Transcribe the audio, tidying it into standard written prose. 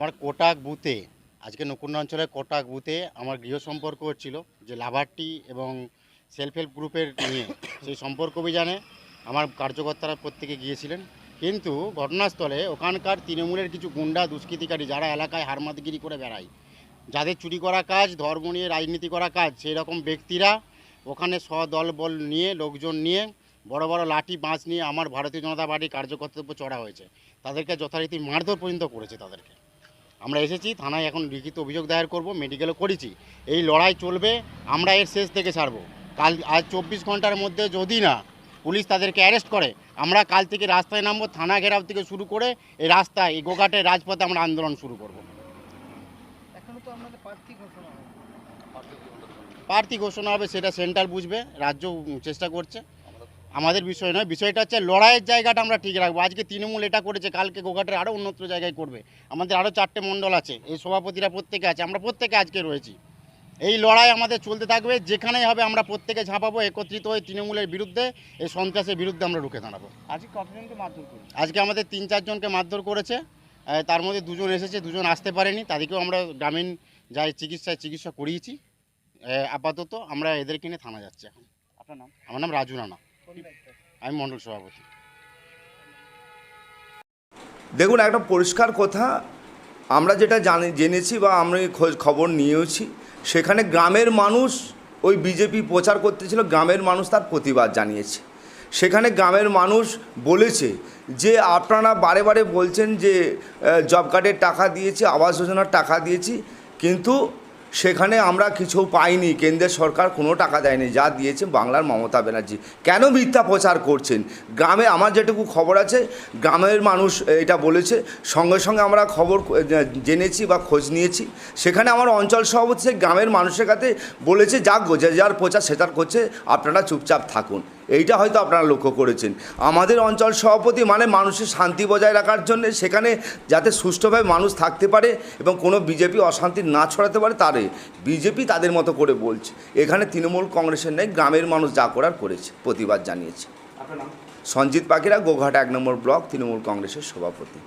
আমার কোটাক বুথে আজকে নকুন্ডা অঞ্চলের কোটাক বুথে আমার গৃহ সম্পর্ক হচ্ছিল যে লাভার্টি এবং সেলফ হেল্প গ্রুপের নিয়ে সেই সম্পর্ক অভিযানে আমার কার্যকর্তারা প্রত্যেকে গিয়েছিলেন। কিন্তু ঘটনাস্থলে ওখানকার তৃণমূলের কিছু গুন্ডা দুষ্কৃতিকারী যারা এলাকায় হারমাদগিরি করে বেড়ায়, যাদের চুরি করা কাজ, ধর্ম নিয়ে রাজনীতি করা কাজ, সেই রকম ব্যক্তিরা ওখানে সদল বল নিয়ে লোকজন নিয়ে বড় বড় লাঠি বাঁশ নিয়ে আমার ভারতীয় জনতা পার্টির কার্যকর্তার উপর চড়া হয়েছে। তাদেরকে যথারীতি মারধর পর্যন্ত করেছে তাদেরকে। আমরা এসেছি থানায়, এখন লিখিত অভিযোগ দায়ের করব, মেডিকেলও করেছি। এই লড়াই চলবে, আমরা এর শেষ থেকে ছাড়বো। আজ 24 ঘন্টার মধ্যে যদি না পুলিশ তাদেরকে অ্যারেস্ট করে, আমরা কাল থেকে রাস্তায় নামবো। থানা ঘেরাও থেকে শুরু করে এই রাস্তায়, এই গোঘাটের রাজপথে আমরা আন্দোলন শুরু করব। প্রার্থী ঘোষণা হবে সেটা সেন্ট্রাল বুঝবে, রাজ্য চেষ্টা করছে, আমাদের বিষয় নয়। বিষয়টা হচ্ছে লড়াইয়ের জায়গাটা আমরা ঠিক রাখবো। আজকে তৃণমূল এটা করেছে, কালকে গোঘাটের আরও উন্নত জায়গায় করবে। আমাদের আরও 4টে মণ্ডল আছে, এই সভাপতিরা প্রত্যেকে আছে, আমরা প্রত্যেকে আজকে রয়েছি। এই লড়াই আমাদের চলতে থাকবে, যেখানেই হবে আমরা প্রত্যেকে ঝাঁপাবো, একত্রিত হয়ে তৃণমূলের বিরুদ্ধে, এই সন্ত্রাসের বিরুদ্ধে আমরা রুখে দাঁড়াবো। আজকে কতজনকে মারধর করেছে? আজকে আমাদের 3-4 জনকে মারধর করেছে, তার মধ্যে 2 জন এসেছে, 2 জন আসতে পারেনি, তাদেরকেও আমরা গ্রামীণ যাই চিকিৎসা করিয়েছি। আপাতত আমরা এদেরকে নিয়ে থানা যাচ্ছি এখন। আপনার নাম? আমার নাম রাজু রানা, আমি মণ্ডল সভাপতি। দেখুন, একটা পরিষ্কার কথা, আমরা যেটা জেনেছি বা আমরা খবর নিয়েওছি, সেখানে গ্রামের মানুষ ওই বিজেপি প্রচার করতেছিল, গ্রামের মানুষ তার প্রতিবাদ জানিয়েছে। সেখানে গ্রামের মানুষ বলেছে যে আপনারা বারে বারে বলছেন যে জব কার্ডের টাকা দিয়েছি, আবাস যোজনার টাকা দিয়েছি, কিন্তু সেখানে আমরা কিছু পাইনি, কেন্দ্রের সরকার কোনো টাকা দেয়নি, যা দিয়েছে বাংলার মমতা ব্যানার্জি। কেন মিথ্যা প্রচার করছেন? গ্রামে আমার যেটুকু খবর আছে, গ্রামের মানুষ এটা বলেছে, সঙ্গে সঙ্গে আমরা খবর জেনেছি বা খোঁজ নিয়েছি। সেখানে আমার অঞ্চল সভাপতি গ্রামের মানুষের কাছে বলেছে, যা যে যার প্রচার সেটার করছে, আপনারা চুপচাপ থাকুন। এইটা হয়তো আপনারা লক্ষ্য করেছেন। আমাদের অঞ্চল সভাপতি মানে মানুষের শান্তি বজায় রাখার জন্য, সেখানে যাতে সুষ্ঠুভাবে মানুষ থাকতে পারে এবং কোনো বিজেপি অশান্তি না ছড়াতে পারে, তারে বিজেপি তাদের মতো করে বলছে। এখানে তৃণমূল কংগ্রেসের নেই, গ্রামের মানুষ যা করার করেছে, প্রতিবাদ জানিয়েছে। আপনার নাম? সঞ্জিত পাখিরা, গোঘাট 1 নম্বর ব্লক তৃণমূল কংগ্রেসের সভাপতি।